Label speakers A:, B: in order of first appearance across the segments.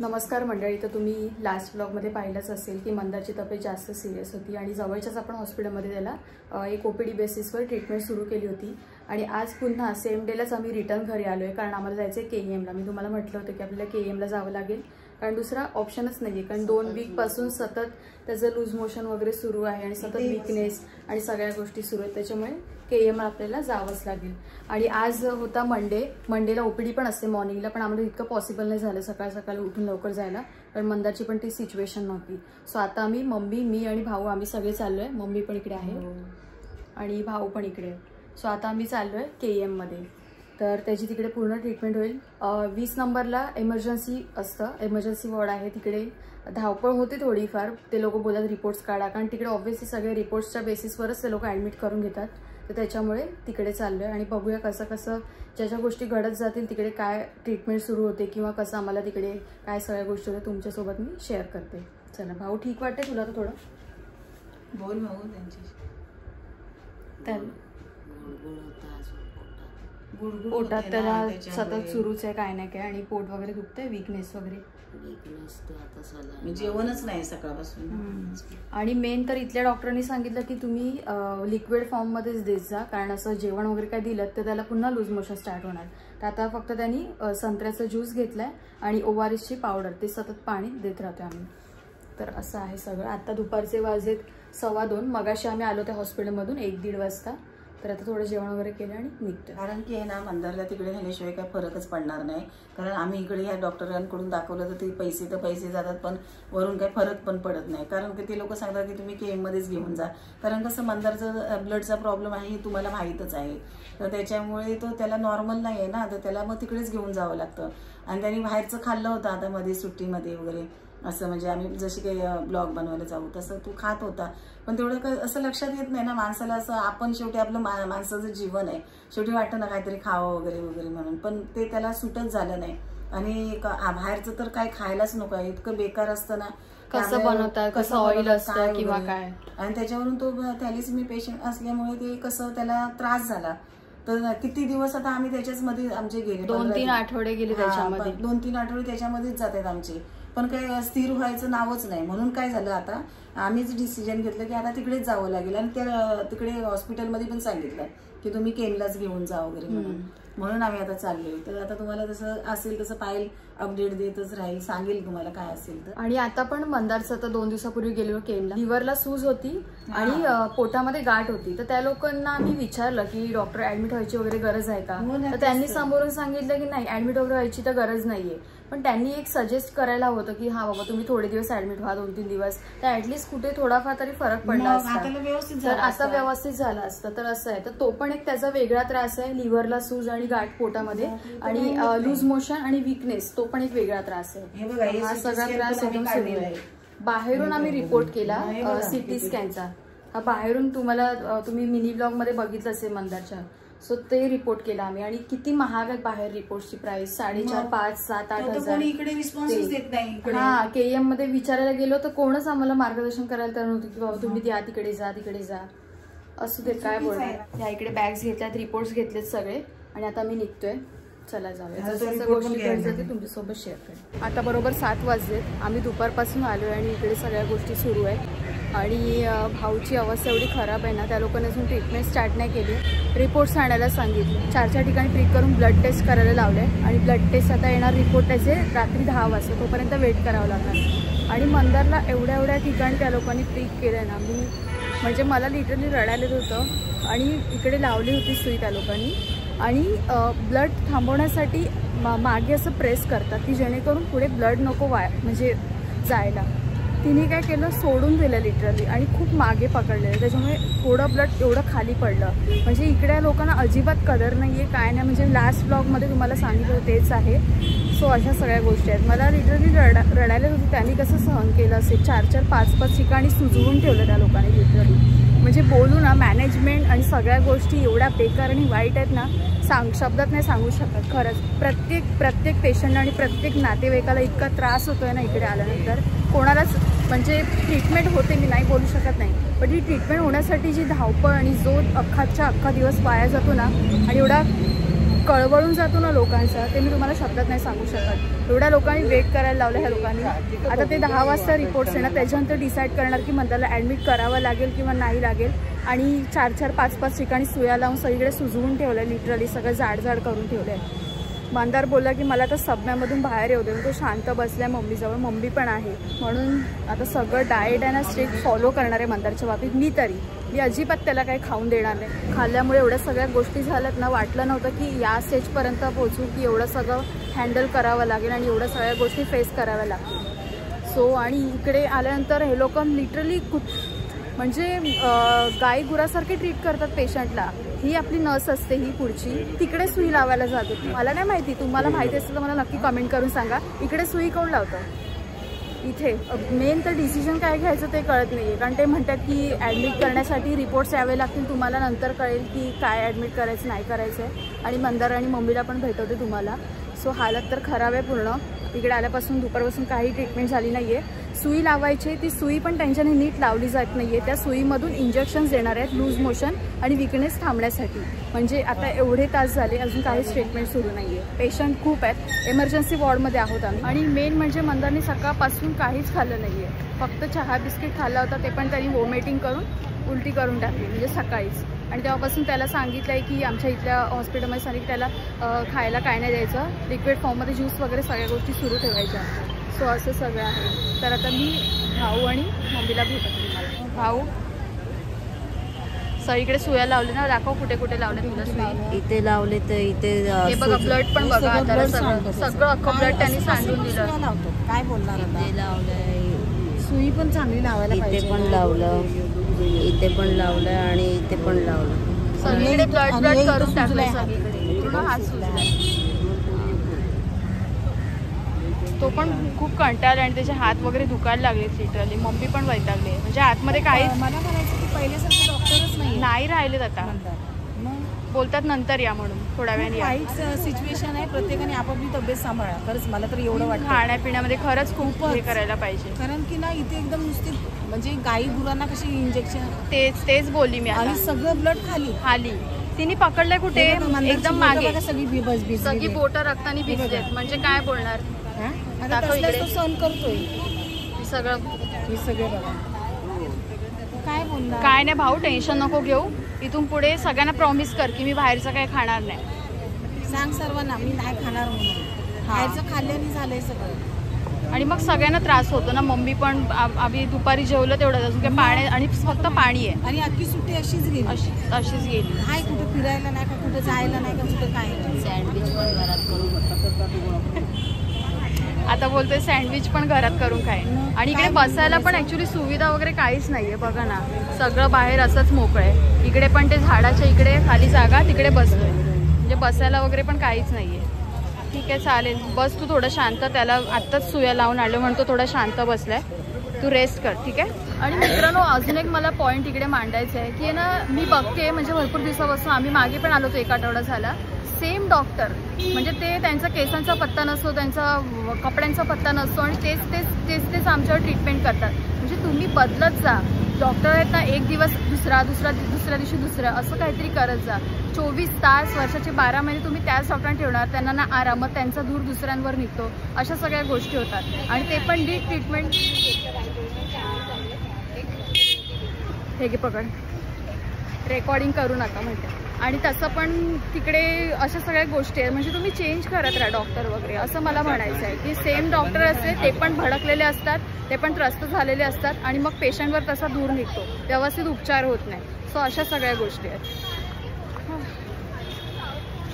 A: नमस्कार मंडळी. तर तुम्ही लास्ट ब्लॉगमध्ये पाहिलंच असेल की मंदारची तब्येत जास्त सिरियस होती आणि जवळच्याच आपण हॉस्पिटलमध्ये त्याला एक ओपीडी बेसिसवर ट्रीटमेंट सुरू केली होती. आणि आज पुन्हा सेम डेलाच आम्ही रिटर्न घरी आलो आहे, कारण आम्हाला जायचं आहे KEMला. मी तुम्हाला म्हटलं होतं की आपल्याला KEMला जावं लागेल, कारण दुसरा ऑप्शनच नाही आहे. कारण 2 वीकपासून सतत त्याचं लूज मोशन वगैरे सुरू आहे आणि सतत वीकनेस आणि सगळ्या गोष्टी सुरू आहेत, त्याच्यामुळे KEMला आपल्याला जावंच लागेल. आणि आज होता मंडेला OPD पण असते मॉर्निंगला, पण आम्हाला इतकं पॉसिबल नाही झालं सकाळ सकाळी उठून लवकर जायला, कारण मंदारची पण ती सिच्युएशन नव्हती. सो आता आम्ही मम्मी, मी आणि भाऊ आम्ही सगळे चाललो आहे. मम्मी पण इकडे आहे आणि भाऊ पण इकडे आहे. सो आता आम्ही चाललो आहे KEMमध्ये. तर त्याची तिकडे पूर्ण ट्रीटमेंट होईल. 20 नंबरला एमर्जन्सी असतं, एमर्जन्सी वॉर्ड आहे. तिकडे धावपळ होते थोडीफार. ते लोक बोलतात रिपोर्ट्स काढा, कारण तिकडे ऑब्व्हियसली सगळे रिपोर्ट्सच्या बेसिसवरच ते लोक ॲडमिट करून घेतात. तर त्याच्यामुळे तिकडे चाललो आहे आणि बघूया कसं कसं ज्या ज्या गोष्टी घडत जातील तिकडे काय ट्रीटमेंट सुरू होते किंवा कसं आम्हाला तिकडे काय सगळ्या गोष्टी होत्या तुमच्यासोबत मी शेअर करते. चला भाऊ, ठीक वाटते तुला? तर थोडं
B: बोल भाऊ त्यांच्याशी.
A: पोटात त्याला सतत सुरूच आहे काय नाही काय, आणि पोट वगैरे दुखतंय, वीकनेस वगैरे.
B: जेवणच नाही सकाळपासून.
A: आणि मेन तर इथल्या डॉक्टरांनी सांगितलं की तुम्ही लिक्विड फॉर्ममध्येच देत जा, कारण असं जेवण वगैरे काय दिलं तर त्याला पुन्हा लूज मोशन स्टार्ट होणार. तर आता फक्त त्यांनी संत्र्याचा ज्यूस घेतलाय आणि ORSची पावडर, ते सतत पाणी देत राहतो आम्ही. तर असं आहे सगळं. आता दुपारचे वाजेत 2:15. मगाशी आम्ही आलो त्या हॉस्पिटलमधून 1-1:30 वाजता. तर आता थोडं जेवण वगैरे केलं आणि निघतो.
B: कारण की आहे ना, मंदारला तिकडे नेल्याशिवाय काय फरकच पडणार नाही. कारण आम्ही इकडे ह्या डॉक्टरांकडून दाखवलं तर ते पैसे जातात, पण वरून काही फरक पण पडत नाही. कारण की ते लोक सांगतात की तुम्ही KEMमध्येच घेऊन जा. कारण कसं मंदारचा ब्लडचा प्रॉब्लेम आहे हे तुम्हाला माहीतच आहे. तर त्याच्यामुळे तो त्याला नॉर्मल नाही आहे ना, तर त्याला मग तिकडेच घेऊन जावं लागतं. आणि त्यांनी बाहेरचं खाल्लं होतं आता मध्ये सुट्टीमध्ये वगैरे, असं म्हणजे आम्ही जशी काही ब्लॉग बनवायला जाऊ तसं तो खात होता. पण तेवढं काय असं लक्षात येत नाही ना माणसाला. असं आपण शेवटी आपलं माणसाचं जीवन आहे, शेवटी वाटतं ना काहीतरी खावं वगैरे वगैरे म्हणून, पण ते त्याला सुटच झालं नाही. आणि बाहेरचं तर काय खायलाच नको आहे, इतकं बेकार असतं ना,
A: कसं बनवतात, कसं ऑइल असतं किंवा काय.
B: आणि त्याच्यावरून तो थॅलेसेमिया पेशंट असल्यामुळे ते कसं त्याला त्रास झाला. तर किती दिवस आता आम्ही त्याच्याच मध्ये आमचे गेले,
A: 2-3 आठवडे गेले त्याच्यामध्ये.
B: 2-3 आठवडे त्याच्यामध्येच जातात आमचे. पण काही स्थिर व्हायचं नावच नाही. म्हणून काय झालं, आता आम्हीच डिसिजन घेतलं की आता तिकडेच जावं लागेल. आणि त्या तिकडे हॉस्पिटलमध्ये पण सांगितलं की तुम्ही KEMलाच घेऊन जा वगैरे म्हणून आम्ही आता चाललोय. तर आता तुम्हाला जसं असेल तसं पाहिल अपडेट देतच राहील, सांगेल तुम्हाला काय असेल तर.
A: आणि आता पण मंदारचं आता 2 दिवसापूर्वी गेलो KEMला. लिव्हरला सूज होती आणि पोटामध्ये गाठ होती. तर त्या लोकांना आम्ही विचारलं की डॉक्टर ऍडमिट व्हायची वगैरे गरज आहे का, तर त्यांनी समोरून सांगितलं की नाही, ऍडमिट वगैरे व्हायची तर गरज नाहीये. पण त्यांनी एक सजेस्ट करायला होतं की हा बाबा तुम्ही थोडे दिवस ऍडमिट व्हा, 2-3 दिवस, तर ऍटलीस्ट कुठे थोडाफार तरी फरक पडला असता. तर आता व्यवस्थित झालं असतं. तर असं आहे. तर तो पण एक त्याचा वेगळा त्रास आहे, लिव्हरला सूज आणि गाठ पोटामध्ये, आणि लूज मोशन आणि वीकनेस, तो पण एक वेगळा त्रास आहे. हा सगळा त्रास एकदम सुरू आहे. बाहेरून आम्ही रिपोर्ट केला CT स्कॅनचा. हा बाहेरून तुम्ही मिनी ब्लॉग मध्ये बघितलं असेल मंदारच्या. सो ते रिपोर्ट केला आम्ही. आणि किती महाग आहे बाहेर रिपोर्टची प्राइस, 4,500, 5,000, 7,000, 8,000.
B: इकडे रिस्पॉन्सच देत नाही.
A: हा, KEMमध्ये विचारायला गेलो तर कोणच आम्हाला मार्गदर्शन करायला तयार नव्हतं की बाबा तुम्ही या तिकडे जा तिकडे जा. असू दे, काय बोलणार. या इकडे बॅग्स घेतल्यात, रिपोर्ट्स घेतलेत सगळे, आणि आता मी निघतोय. चला जाऊया, जसं गोष्टी घडत जाते तुमच्यासोबत शेअर करेन. आता बरोबर 7 वाजलेत. आम्ही दुपारपासून आलोय आणि इकडे सगळ्या गोष्टी सुरू आहेत. आणि भाऊची अवस्था एवढी खराब आहे ना, त्या लोकांनी अजून ट्रीटमेंट स्टार्ट नाही केली. रिपोर्ट्स आणायला सांगितले. 4 ठिकाणी प्रिक करून ब्लड टेस्ट करायला लावले. आणि ब्लड टेस्ट आता येणार रिपोर्ट त्याचे रात्री 10 वाजता, तोपर्यंत वेट करावं लागणार. आणि मंदारला एवढ्या ठिकाणी त्या लोकांनी प्रिक केलं ना, म्हणजे मला लिटरली रडायला येत होतं. आणि इकडे लावली होती सुई त्या लोकांनी. आणि ब्लड थांबवण्यासाठी मागे असं प्रेस करतात की जेणेकरून पुढे ब्लड नको म्हणजे जायला. तिने काय केलं, सोडून दिलं लिटरली आणि खूप मागे पकडलेलं. त्याच्यामुळे थोडं ब्लड एवढं खाली पडलं. म्हणजे इकडे लोकांना अजिबात कदर नाही आहे, काय नाही. म्हणजे लास्ट ब्लॉगमध्ये तुम्हाला सांगितलं तेच आहे. सो अशा सगळ्या गोष्टी आहेत. मला लिटरली रडायला होतं. त्यांनी कसं सहन केलं असेल. 4-4, 5-5 ठिकाणी सुजवून ठेवलं त्या लोकांनी लिटरली. म्हणजे बोलू ना, मॅनेजमेंट आणि सगळ्या गोष्टी एवढ्या बेकार आणि वाईट आहेत ना, शब्दात नाही सांगू शकत. खरंच प्रत्येक पेशंट आणि प्रत्येक नातेवाईकाला इतका त्रास होतोय ना इकडे आल्यानंतर. कोणालाच म्हणजे ट्रीटमेंट होते, मी नाही बोलू शकत नाही, पण ही ट्रीटमेंट होण्यासाठी जी धावपळ आणि जो अख्खा दिवस वाया जातो ना, आणि एवढा कळवळून जातो ना लोकांचा, ते मी तुम्हाला शब्दात नाही सांगू शकत. एवढ्या लोकांनी वेट करायला लावलं ह्या लोकांनी. आता ते 10 वाजता रिपोर्ट्स येणार, त्याच्यानंतर डिसाईड करणार की मंदारला ॲडमिट करावं लागेल किंवा नाही लागेल. आणि 4-4, 5-5 ठिकाणी सुया लावून सगळीकडे सुजवून ठेवलं आहे, लिटरली सगळं जाड करून ठेवलं आहे. मंदार बोलला की मला तर सब्म्यामधून बाहेर येऊ दे. तो शांत बसलाय मम्मीजवळ, मम्मी पण आहे. म्हणून आता सगळं डाएट आहे ना स्ट्रिक्ट फॉलो करणार आहे मंदारच्या बाबतीत. मी अजिबात त्याला काही खाऊन देणार नाही. खाल्ल्यामुळे एवढ्या सगळ्या गोष्टी झाल्यात ना, वाटलं नव्हतं की या स्टेजपर्यंत पोहोचू की एवढं सगळं हँडल करावं लागेल आणि एवढ्या सगळ्या गोष्टी फेस कराव्या लागतील. सो आणि इकडे आल्यानंतर हे लोक लिटरली म्हणजे गाई गुरासारखे ट्रीट करतात पेशंटला. ही आपली नर्स असते, ही पुढची तिकडे सुई लावायला जात होती. मला नाही माहिती, तुम्हाला माहिती असेल तर मला नक्की कमेंट करून सांगा, इकडे सुई कोण लावतं इथे. मेन तर डिसिजन काय घ्यायचं ते कळत नाही आहे. कारण ते म्हणतात की ॲडमिट करण्यासाठी रिपोर्ट्स यावे लागतील, तुम्हाला नंतर कळेल की काय ॲडमिट करायचं नाही करायचं आहे. आणि मंदार आणि मम्मीला पण भेटवते तुम्हाला. सो हालत तर खराब आहे पूर्ण. इकडे आल्यापासून दुपारपासून काही ट्रीटमेंट झाली नाही आहे. सुई लावायची, ती सुई पण त्यांच्याने नीट लावली जात नाही आहे. त्या सुईमधून इंजेक्शन्स देणार आहेत लूज मोशन आणि विकनेस थांबण्यासाठी. म्हणजे आता एवढे तास झाले अजून काहीच ट्रीटमेंट सुरू नाही आहे. पेशंट खूप आहेत, इमर्जन्सी वॉर्डमध्ये आहोत आम्ही. आणि मेन म्हणजे मंदारने सकाळपासून काहीच खाल्लं नाही आहे. फक्त चहा बिस्किट खाल्ला होता, ते पण त्यांनी वॉमिटिंग करून उलटी करून टाकली म्हणजे सकाळीच. आणि तेव्हापासून त्याला सांगितलं आहे की आमच्या इथल्या हॉस्पिटलमध्ये सांगितलं त्याला खायला काय नाही द्यायचं, लिक्विड फॉर्ममध्ये ज्यूस वगैरे सगळ्या गोष्टी सुरू ठेवायच्या. सो असं सगळं आहे. तर आता मी भाऊ आणि मम्मीला भेटते तुम्हाला. भाऊ सगळीकडे सुया लावले ना, दाखव कुठे कुठे लावले तुला सुई.
C: इथे लावले तर इथे
A: हे बघा ब्लड पण बघा, आता सगळं अख्खं ब्लड त्यांनी सांडून दिलं.
C: काय बोलणार, इथे लावलंय,
B: सुई पण चांगली लावायला पाहिजे.
C: इथे पण लावलं, इथे पण लावलं आणि इथे पण लावलं.
A: सगळीकडे ब्लड करून टाकलंय सगळीकडे, पूर्ण हात सुजलाय. तो पण खूप कंटाळला आणि त्याचे हात वगैरे दुखायला लागले लिटरली. मम्मी पण वैतागले. म्हणजे आतमध्ये काही
B: मला म्हणायचं की पहिल्यासारखे डॉक्टरच
A: नाही राहिलेत आता. बोलतात नंतर या म्हणून, थोड्या वेळाने.
B: काहीच सिच्युएशन आहे, प्रत्येकाने आपापली तब्येत सांभाळा. खरंच मला तर एवढं वाटतं
A: खाण्यापिण्यामध्ये खरंच खूप हे करायला पाहिजे.
B: कारण की ना इथे एकदम नुसती म्हणजे गाई गुरांना कशी इंजेक्शन,
A: तेच बोलली मी.
B: आणि सगळं ब्लड खाली
A: तिने पकडलंय कुठे एकदम मागे,
B: सगळी
A: बोटं रक्तानी भिजलेत. म्हणजे काय बोलणार,
B: सहन करतोय
A: सगळं.
B: काय बोलणार,
A: काय नाही भाऊ, टेन्शन नको घेऊ. इथून पुढे सगळ्यांना प्रॉमिस कर की मी बाहेरचं काही खाणार नाही.
B: सांग सर्वांना मी नाही खाणार म्हणून. बाहेरचं खाल्ल्याने झालंय सगळं.
A: आणि मग सगळ्यांना त्रास होतो ना. मम्मी पण आम्ही दुपारी जेवलं तेवढं, अजून काय पाणी आणि फक्त पाणी आहे.
B: आणि अख्खी सुट्टी अशीच गेली,
A: अशीच गेली.
B: हाय कुठे फिरायला नाही का, कुठे जायला नाही का, कुठे काय.
C: सँडविच पण घरात करून
A: आता बोलतोय सँडविच पण घरात करून खाय. आणि इकडे बसायला पण ऍक्च्युली सुविधा वगैरे काहीच नाहीये. बघा ना, सगळं बाहेर असंच मोकळं आहे. इकडे पण ते झाडाच्या इकडे खाली जागा, तिकडे बसलोय. म्हणजे बसायला वगैरे पण काहीच नाहीये. ठीक आहे चालेल, बस तू थोडं शांत. त्याला आत्ताच सुया लावून आलो म्हणून तो थोडा शांत बसलाय. तू रेस्ट कर, ठीक आहे. आणि मित्रांनो, अजून एक मला पॉईंट इकडे मांडायचं आहे की ना, मी बघते म्हणजे भरपूर दिवसापासून, आम्ही मागे पण आलो होतो, 1 आठवडा झाला. सेम डॉक्टर, म्हणजे ते त्यांचा केसांचा पत्ता नसतो, त्यांचा कपड्यांचा पत्ता नसतो आणि तेच आमच्यावर ट्रीटमेंट करतात. म्हणजे तुम्ही बदलत जा. डॉक्टर आहेत ना, एक दिवस दुसऱ्या दिवशी दुसरा, असं काहीतरी करत जा. 24 तास वर्षाचे 12 महिने तुम्ही त्याच डॉक्टरांना ठेवणार, त्यांना ना आराम, मग त्यांचा धूर दुसऱ्यांवर निघतो. अशा सगळ्या गोष्टी होतात. आणि ते पण नीट ट्रीटमेंट. हे घे पकड, रेकॉर्डिंग करू नका म्हणते. आणि तसं पण तिकडे अशा सगळ्या गोष्टी आहेत. म्हणजे तुम्ही चेंज करत राहा डॉक्टर वगैरे, असं मला म्हणायचं आहे. की सेम डॉक्टर असते, ते पण भडकलेले असतात, ते पण त्रस्त झालेले असतात. आणि मग पेशंटवर तसा दूर निघतो, व्यवस्थित उपचार होत नाही. सो अशा सगळ्या गोष्टी आहेत.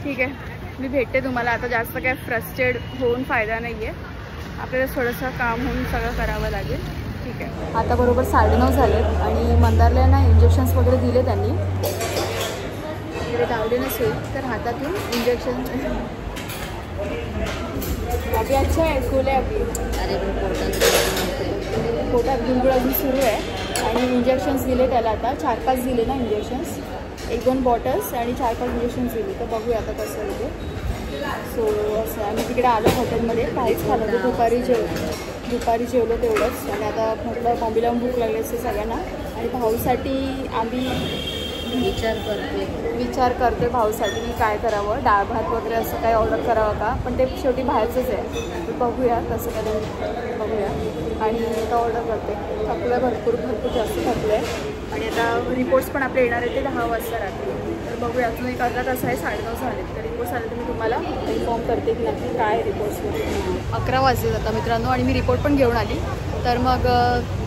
A: ठीक आहे, मी भेटते तुम्हाला. आता जास्त काय फ्रस्ट्रेट होऊन फायदा नाही आहे. आपल्याला थोडंसं काम होऊन सगळं करावं लागेल. ठीक आहे, आता बरोबर 9:30 झालेत आणि मंदारला ना इंजेक्शन्स वगैरे दिले त्यांनी. इकडे लावले नसेल तर हातातून इंजेक्शन. अभी अच्छा आहे, खोले अभी. पोटात गुंगुळ अजून सुरू आहे. आणि इंजेक्शन्स दिले त्याला आता 4-5 दिले ना इंजेक्शन्स, 1-2 बॉटल्स आणि 4-5 इंजेक्शन्स दिले. तर बघूया आता कसं आहे ते. सो असं आम्ही तिकडे आलो हॉटेलमध्ये, काहीच खाल्लं नाही. दुपारी जेवलो तेवढंच. आणि आता म्हटलं मम्मीला भूक लागली असते सगळ्यांना. आणि भाऊसाठी आम्ही विचार करते भाऊसाठी की काय करावं, डाळ भात वगैरे असं काही ऑर्डर करावं का, पण ते शेवटी बाहेरचंच आहे. तर बघूया कसं काय बघूया. आणि आता ऑर्डर करते. थकलं भरपूर जास्त थकलं आहे. आणि आता रिपोर्ट्स पण आपले येणार आहे ते 10 वाजता रात्री. तर बघूया, अजून एक अर्धा तास आहे, 9:30 झाले. तर रिपोर्ट्स आले तर मी तुम्हाला इन्फॉर्म करते की नक्की काय रिपोर्ट्समध्ये. 11 वाजले आता मित्रांनो, आणि मी रिपोर्ट पण घेऊन आली. तर मग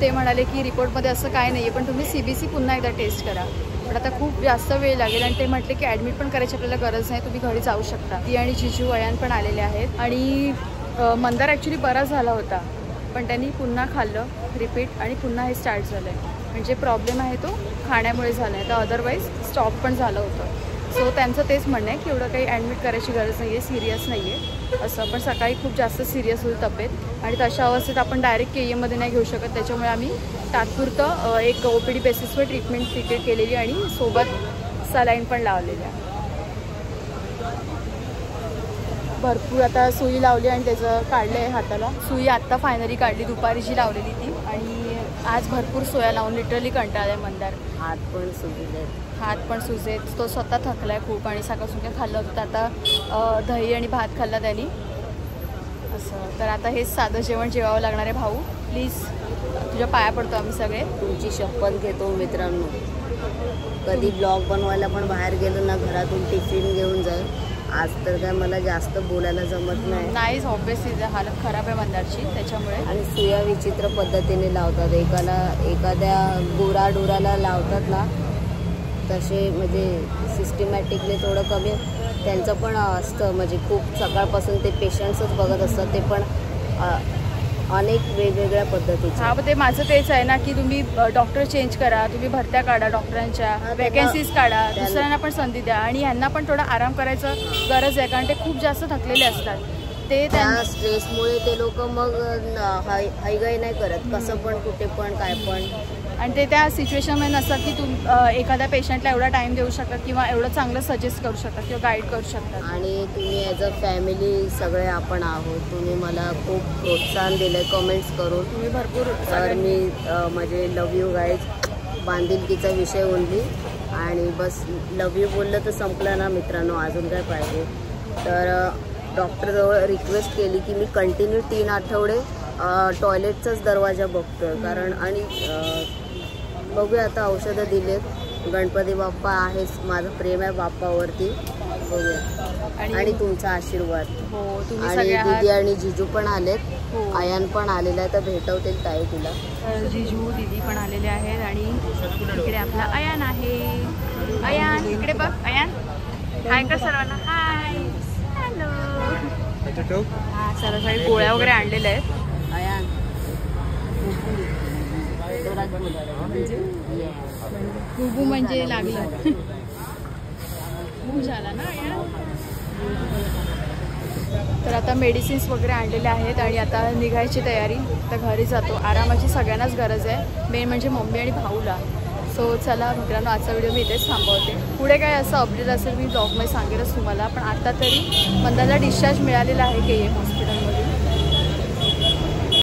A: ते म्हणाले की रिपोर्टमध्ये असं काय नाही आहे, पण तुम्ही CBC पुन्हा एकदा टेस्ट करा. पण आता खूप जास्त वेळ लागेल. आणि ते म्हटले की ॲडमिट पण करायची आपल्याला गरज नाही, तुम्ही घरी जाऊ शकता. ती आणि जिजू अयान पण आलेले आहेत. आणि मंदार ॲक्च्युली बरा झाला होता, पण त्यांनी पुन्हा खाल्लं रिपीट आणि पुन्हा हे स्टार्ट झालं आहे. म्हणजे प्रॉब्लेम आहे तो खाण्यामुळे झाला आहे. तर अदरवाईज स्टॉप पण झालं होतं. सो त्यांचं तेच म्हणणं आहे की एवढं काही ॲडमिट करायची गरज नाही आहे, सिरियस नाही आहे असं. पण सकाळी खूप जास्त सिरियस होती तब्येत, आणि तशा अवस्थेत आपण डायरेक्ट KEMमध्ये नाही घेऊ शकत. त्याच्यामुळे आम्ही तात्पुरतं एक OPD बेसिसवर ट्रीटमेंट ट्रीटेड केलेली आणि सोबत सलाईन पण लावलेल्या. भरपूर आता सुई लावली आणि त्याचं काढलं आहे हाताला. सुई आत्ता फायनली काढली, दुपारी जी लावलेली ती. आणि आज भरपूर सोया लावून लिटरली कंटाळा आहे मंदार. हात पण सुजेत. तो स्वतः थकला आहे खूप, आणि सकाळ सुद्धा खाल्लं होतं. तर आता दही आणि भात खाल्ला त्यांनी असं. तर आता हेच साधं जेवण जेवावं लागणार आहे. भाऊ प्लीज, तुझ्या पाया पडतो आम्ही सगळे.
C: तुमची शपथ घेतो मित्रांनो, कधी ब्लॉग बनवायला पण बाहेर गेलो ना, घरातून टिफिन घेऊन जाईल. आज तर काय मला जास्त बोलायला जमत नाही.
A: ऑब्वियसली हालत खराब आहे मंदारची त्याच्यामुळे.
C: आणि सुया विचित्र पद्धतीने लावतात. एखाद्या गोराडोराला लावतात ना तसे, म्हणजे सिस्टमॅटिकली थोडं कमी त्यांचं पण असतं. म्हणजे खूप सकाळपासून ते पेशंट्सच बघत असतात, ते पण अनेक वेगवेगळ्या पद्धतीचे.
A: हां, ते माझं तेच आहे ना की तुम्ही डॉक्टर चेंज करा, तुम्ही भरत्या काढा, डॉक्टरांच्या वॅकन्सीज काढा, दुसऱ्यांना पण संधी द्या. आणि ह्यांना पण थोडा आराम करायचं गरज आहे, कारण ते खूप जास्त थकलेले असतात. ते त्या
C: स्ट्रेसमुळे ते लोक मग हायगाई नाही करत, कसं पण कुठे पण काय पण.
A: आणि ते त्या सिच्युएशनमध्ये नसतात की एखाद्या पेशंटला एवढा टाईम देऊ शकतात किंवा एवढं चांगलं सजेस्ट करू शकतात किंवा गाईड करू शकतात.
C: आणि तुम्ही ॲज अ फॅमिली सगळे आपण आहोत. तुम्ही मला खूप प्रोत्साहन दिलं कमेंट्स करून.
A: तुम्ही भरपूर.
C: तर मी म्हणजे लव यू गाईज. बांधिलकीचा विषय बोलली आणि बस लव यू बोललं तर संपलं ना मित्रांनो, अजून काय पाहिजे. तर डॉक्टरजवळ रिक्वेस्ट केली की मी कंटिन्यू 3 आठवडे टॉयलेटचाच दरवाजा बघतोय, कारण आणि बघूया आता औषधं दिलेत. गणपती बाप्पा आहेच, माझं प्रेम आहे बाप्पावरती. बघूया. आणि तुमचा आशीर्वाद.
A: हो,
C: आणि दीदी आणि जिजू पण आलेत. अयान पण आलेला आहे, तर भेटवतील ताई तुला.
A: जिजू दीदी पण आलेले आहेत. आणि इकडे आपला अयान आहे. अयान इकडे बघ. अयान हाय कर सर्वांना. हाय, हॅलो. हां, सर्व गोळ्या वगैरे आणलेल्या आहेत.
C: अयान
A: बुबू म्हणजे लागलं. बुबू झाला ना अयान. तर आता मेडिसिन्स वगैरे आणलेले आहेत आणि आता निघायची तयारी. तर घरी जातो. आरामाची सगळ्यांनाच गरज आहे, मेन म्हणजे मम्मी आणि भाऊला. सो चला मित्रांनो, आजचा व्हिडिओ मी इथेच थांबवते. पुढे काय असं अपडेट असेल मी ब्लॉगमध्ये सांगेलच तुम्हाला. पण आता तरी मंदारला डिस्चार्ज मिळालेला आहे KEM हॉस्पिटल.